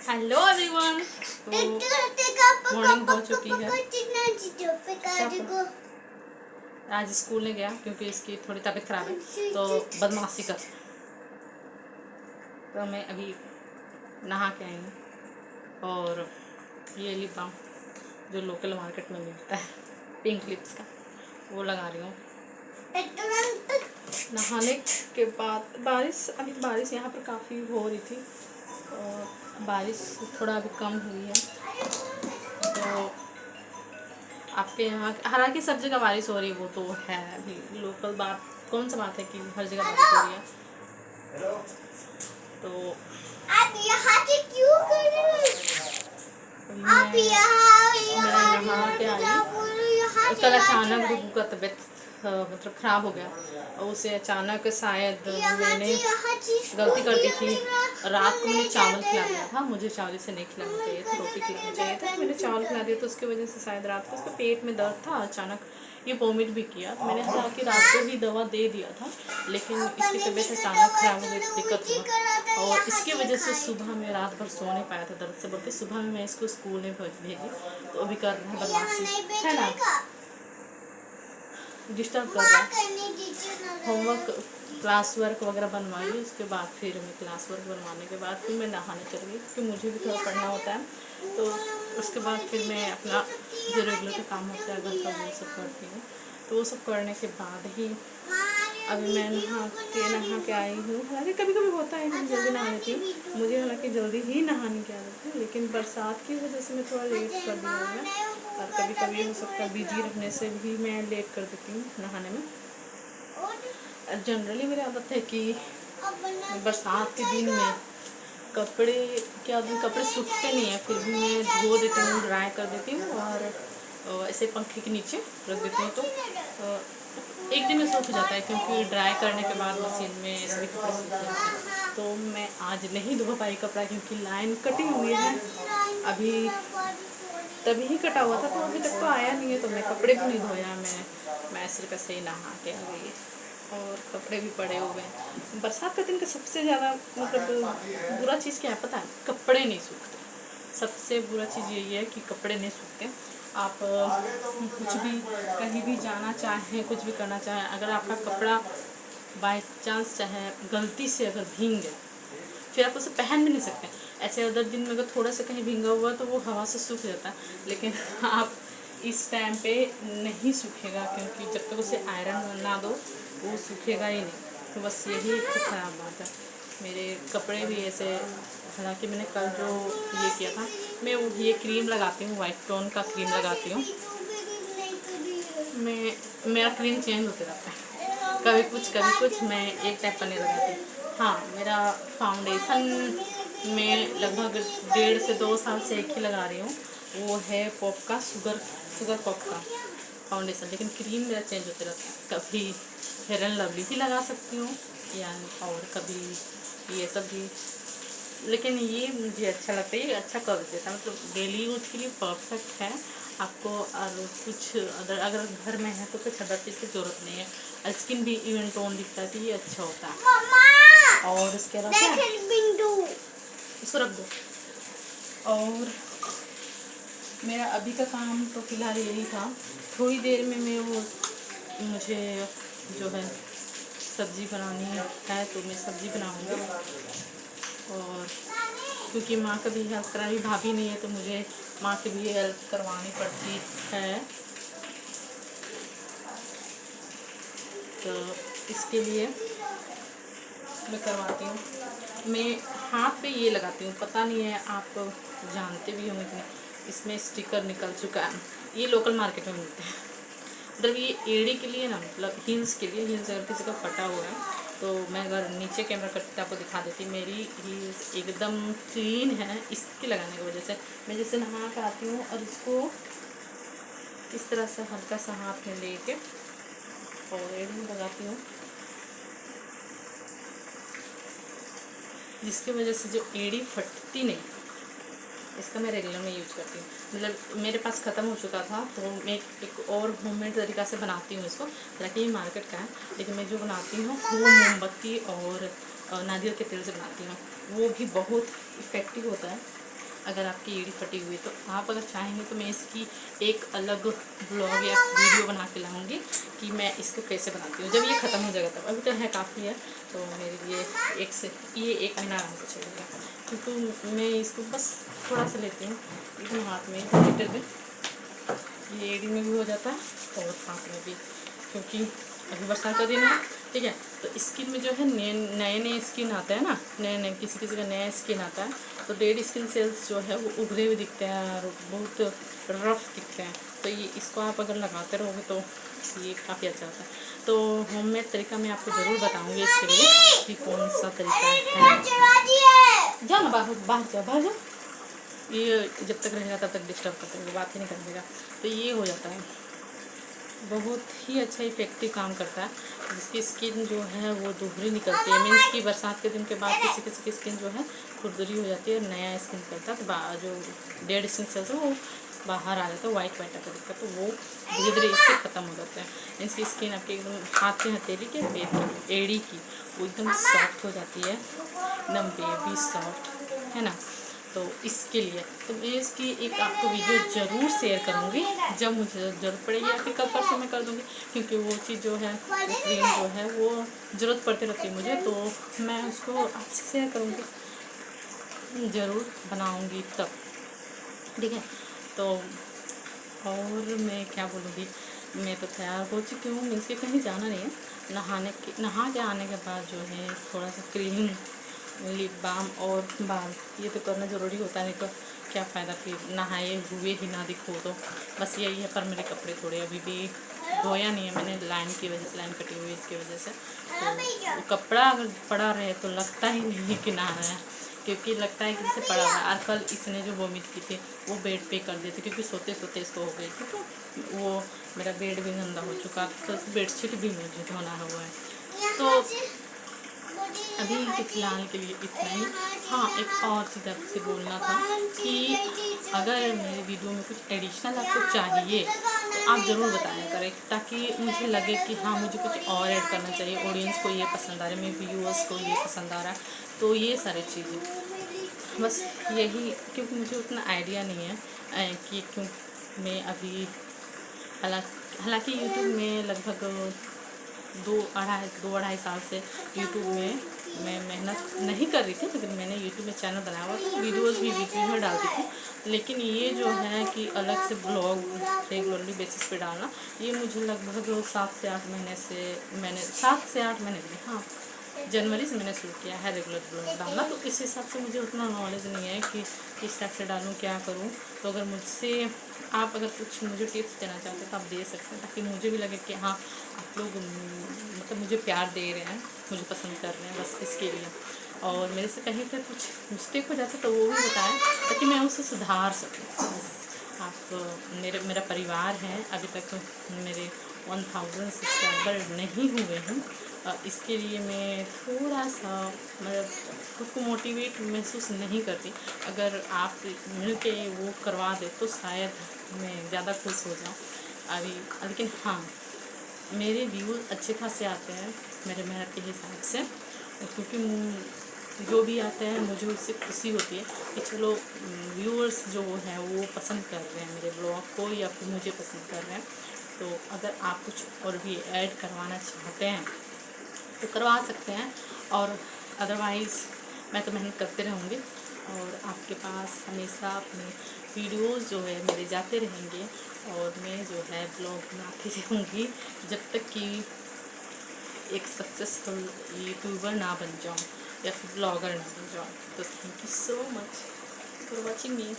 Hello everyone. तो morning हो चुकी है। आज स्कूल नहीं गया क्योंकि इसकी थोड़ी तबीयत खराब है तो बदमाशी कर। तो मैं अभी नहा के आई हूँ और ये लिप बाम जो लोकल मार्केट में मिलता है पिंक लिप्स का वो लगा रही हूँ। नहाने के बाद बारिश यहाँ पर काफ़ी हो रही थी और बारिश थोड़ा अभी कम हुई है। तो आपके यहाँ हालांकि सब जगह बारिश हो रही है वो तो है। अभी लोकल बात कौन सा बात है कि हर जगह बारिश हो रही है। तो आप यहाँ से क्यों कर रहे हो? आप यहाँ नहा के आई। कल अचानक डुगू का तबीयत मतलब ख़राब हो गया और उसे अचानक शायद मैंने गलती कर दी थी। रात को मैंने चावल खिला दिया था, मुझे चावल से नहीं खिलाना चाहिए था, रोटी खिलाना चाहिए था। मैंने चावल खिला दिया तो उसकी वजह से शायद रात को उसके पेट में दर्द था। अचानक ये वोमिट भी किया। मैंने हालांकि रात को ही दवा दे दिया था लेकिन इसकी तबीयत अचानक ख़राब हो गई, दिक्कत हुआ और इसकी वजह से सुबह में रात भर सो नहीं पाया था दर्द से बोलते। सुबह में मैं इसको स्कूल में भेजी तो अभी कर रहा है बदमाशी है ना, डिस्टर्ब कर रहा है। होमवर्क क्लास वर्क वगैरह बनवाई उसके बाद फिर मैं क्लास वर्क बनवाने के बाद फिर मैं नहाने चली गई क्योंकि मुझे भी थोड़ा पढ़ना होता है। तो उसके बाद फिर मैं अपना जो रेगुलर का काम होता है घर का वो सब करती हूँ। तो वो सब करने के बाद ही अभी मैं नहा के आई हूँ। हालांकि कभी कभी होता है मैं जल्दी नहा लेती हूँ, मुझे हालांकि जल्दी ही नहाने की आदत है लेकिन बरसात की वजह से मैं थोड़ा लेट कर दिया है और कभी कभी हो सकता है बिजी रहने से भी मैं लेट कर देती हूँ नहाने में। जनरली मेरी आदत है कि बरसात के दिन में कपड़े सूखते नहीं हैं फिर भी मैं धो देती हूँ, ड्राई कर देती हूँ और ऐसे पंखे के नीचे रख देती हूँ तो एक दिन में सूख जाता है क्योंकि ड्राई करने के बाद मशीन में सभी कपड़े सूख जाते हैं। तो मैं आज नहीं धो पाई कपड़ा क्योंकि लाइन कटी हुई है, अभी तभी ही कटा हुआ था तो अभी तक तो आया नहीं है तो मैं कपड़े भी नहीं धोया। मैं सिर्फ ऐसे ही नहा के आ गई और कपड़े भी पड़े हुए हैं। बरसात का दिन का सबसे ज़्यादा मतलब बुरा चीज़ क्या है पता है? कपड़े नहीं सूखते। सबसे बुरा चीज़ यही है कि कपड़े नहीं सूखते। आप कुछ भी कहीं भी जाना चाहें, कुछ भी करना चाहें, अगर आपका कपड़ा बाय चांस चाहे गलती से अगर भीग गया फिर आप उसे पहन भी नहीं सकते। ऐसे अदर दिन में अगर थोड़ा सा कहीं भींगा हुआ तो वो हवा से सूख जाता है लेकिन आप इस टाइम पे नहीं सूखेगा क्योंकि जब तक उसे आयरन ना दो वो सूखेगा ही नहीं। तो बस यही एक ख़राब बात है। मेरे कपड़े भी ऐसे, हालांकि मैंने कल जो ये किया था मैं वो ये क्रीम लगाती हूँ, वाइट टोन का क्रीम लगाती हूँ। मेरा क्रीम चेंज होते रहता है, कभी कुछ मैं एक टाइप का नहीं लगाती। हाँ, मेरा फाउंडेशन में लगभग 1.5 से 2 साल से एक ही लगा रही हूँ, वो है पॉप का शुगर पॉप का फाउंडेशन। लेकिन क्रीम मेरा चेंज होते रहता है, कभी फेयर एंड लवली भी लगा सकती हूँ या और कभी ये सब भी। लेकिन ये मुझे अच्छा लगता है, ये अच्छा कर देता है, मतलब डेली यूज के लिए परफेक्ट है। आपको और कुछ अगर घर में है तो कुछ अदर चीज़ की ज़रूरत नहीं है। स्किन भी इवन टोन दिखता है तो ये अच्छा होता है। और उसके अलावा इसको रख दो। और मेरा अभी का काम तो फिलहाल यही था। थोड़ी देर में मुझे जो है सब्ज़ी बनानी है तो मैं सब्ज़ी बनाऊँगी और क्योंकि माँ का भी हेल्प करानी, भाभी नहीं है तो मुझे माँ की भी हेल्प करवानी पड़ती है। तो इसके लिए मैं करवाती हूँ। मैं हाथ पे ये लगाती हूँ, पता नहीं है आप जानते भी होंगे कि नहीं, इसमें स्टिकर निकल चुका है। ये लोकल मार्केट में मिलते हैं। मतलब ये एड़ी के लिए ना, मतलब हील्स के लिए, हील्स अगर किसी का फटा हुआ है तो मैं अगर नीचे कैमरा करके आपको दिखा देती। मेरी हील्स एकदम क्लीन है इसके लगाने की वजह से। मैं जैसे नहा कर आती हूँ और इसको इस तरह से हल्का सा हाथ में लेके और एड़ी में लगाती हूँ, जिसकी वजह से जो एड़ी फटती नहीं। इसका मैं रेगुलर में यूज करती हूँ। मतलब मेरे पास ख़त्म हो चुका था तो मैं एक और होममेड तरीक़ा से बनाती हूँ इसको। हालांकि ये मार्केट का है लेकिन मैं जो बनाती हूँ वो मोमबत्ती और नारियल के तेल से बनाती हूँ। वो भी बहुत इफ़ेक्टिव होता है अगर आपकी एड़ी फटी हुई है। तो आप अगर चाहेंगे तो मैं इसकी एक अलग ब्लॉग या वीडियो बना के लाऊंगी कि मैं इसको कैसे बनाती हूँ जब ये ख़त्म हो जाएगा तब। अभी तो है काफ़ी है, तो मेरे लिए एक महीना आराम से चलेगा, क्योंकि मैं इसको बस थोड़ा सा लेती हूँ एकदम हाथ में, लीटर में, ये एड़ी में भी हो जाता है और हाथ में भी, क्योंकि अभी बरसात का दिन है, ठीक है। तो स्किन में जो है नए स्किन आता है ना, नए किसी का नया स्किन आता है, तो डेड स्किन सेल्स जो है वो उभरे हुए दिखते हैं और बहुत रफ दिखते हैं। तो ये इसको आप अगर लगाते रहोगे तो ये काफ़ी अच्छा होता है। तो होममेड तरीका मैं आपको ज़रूर बताऊँगी इसके लिए कि कौन सा तरीका है। जाओ ना बाहर जाओ। ये जब तक रहेगा तब तक डिस्टर्ब करते रहेगा, बात ही नहीं करेगा। तो ये हो जाता है, बहुत ही अच्छा इफेक्टिव काम करता है। जिसकी स्किन जो है वो दुहरी निकलती है, मीन्स कि बरसात के दिन के बाद किसी किसी की स्किन जो है खुरदरी हो जाती है और नया स्किन निकलता है, तो जो डेड स्किन सेल्स है वो बाहर आ जाता है, वाइट वाइट आकर दिखता है, तो वो धीरे धीरे इससे ख़त्म हो जाता है। मीन्स की स्किन आपकी एकदम हाथ के हथेली के पेट की एड़ी की वो एकदम सॉफ्ट हो जाती है, एकदम बेबी सॉफ्ट, है ना। तो इसके लिए तो मैं इसकी एक आपको वीडियो ज़रूर शेयर करूँगी जब मुझे ज़रूरत पड़ेगी, या फिर कल परसों मैं कर दूँगी, क्योंकि वो चीज़ जो है वो क्रीम जो है वो ज़रूरत पड़ती रहती है मुझे, तो मैं उसको आपसे शेयर करूँगी, ज़रूर बनाऊँगी तब, ठीक है। तो और मैं क्या बोलूँगी, मैं तो तैयार हो चुकी हूँ, मीन्स कि कहीं जाना नहीं है, नहा के आने के बाद जो है थोड़ा सा क्रीम, लिप बाम और बाल ये तो करना ज़रूरी होता है, नहीं तो क्या फ़ायदा फिर नहाए हुए ही ना दिखो। तो बस यही है। पर मेरे कपड़े थोड़े अभी भी धोया नहीं है मैंने, लाइन की वजह से, लाइन कटी हुई है इसकी वजह से, तो कपड़ा अगर पड़ा रहे तो लगता ही नहीं कि नहा है, क्योंकि लगता है कि जैसे पड़ा हुआ है। और कल इसने जो वोमिट की थी वो बेड पे कर देती, क्योंकि सोते सोते इसको हो गई थी, तो वो मेरा बेड भी गंदा हो चुका, तो बेडशीट भी मुझे धोना हुआ है। तो अभी तो फिलहाल के लिए इतना ही। हाँ, एक और चीज़ आपसे बोलना था कि अगर मेरे वीडियो में कुछ एडिशनल आपको चाहिए तो आप ज़रूर बताया करें, ताकि मुझे लगे कि हाँ मुझे कुछ और ऐड करना चाहिए, ऑडियंस को ये पसंद आ रहा है, मेरे व्यूअर्स को ये पसंद आ रहा है, तो ये सारी चीज़ें बस यही, क्योंकि मुझे उतना आइडिया नहीं है कि क्यों मैं अभी हालांकि यूट्यूब में लगभग दो अढ़ाई साल से यूट्यूब में मैं मेहनत नहीं कर रही थी, लेकिन मैंने यूट्यूब में चैनल बनाया हुआ था, वीडियोस भी बीच में डालती थी। लेकिन ये जो है कि अलग से ब्लॉग रेगुलरली बेसिस पे डालना, ये मुझे लगभग 7 से 8 महीने से मैंने 7 से 8 महीने में, हाँ जनवरी से मैंने शुरू किया है रेगुलर ब्लॉग डालना। तो इस हिसाब से मुझे उतना नॉलेज नहीं है कि किस टाइप से डालूँ, क्या करूँ। तो अगर मुझसे आप अगर कुछ मुझे टिप्स देना चाहते हैं तो आप दे सकते हैं, ताकि मुझे भी लगे कि हाँ आप लोग मतलब मुझे प्यार दे रहे हैं, मुझे पसंद कर रहे हैं, बस इसके लिए। और मेरे से कहीं पर कुछ मिस्टेक हो जाता तो वो भी बताएं, ताकि मैं उसे सुधार सकूँ। आप मेरा परिवार है, अभी तक मेरे 1000 सब्सक्राइबर नहीं हुए हैं। इसके लिए मैं थोड़ा सा मतलब खुद को मोटिवेट महसूस नहीं करती। अगर आप मिल के वो करवा दे तो शायद मैं ज़्यादा खुश हो जाऊँ अभी। लेकिन हाँ, मेरे व्यूज़ अच्छे खासे आते हैं मेरे मेहनत के हिसाब से, क्योंकि जो भी आता है मुझे उससे खुशी होती है कि चलो व्यूअर्स जो है वो पसंद कर रहे हैं मेरे ब्लॉग को, या फिर मुझे पसंद कर रहे हैं। तो अगर आप कुछ और भी ऐड करवाना चाहते हैं तो करवा सकते हैं, और अदरवाइज़ मैं तो मेहनत करते रहूँगी और आपके पास हमेशा अपने वीडियोस जो है मेरे जाते रहेंगे, और मैं जो है ब्लॉग बनाती रहूँगी जब तक कि एक सक्सेसफुल यूट्यूबर ना बन जाऊँ या फिर ब्लॉगर ना बन जाऊँ। तो thank you so much for watching me.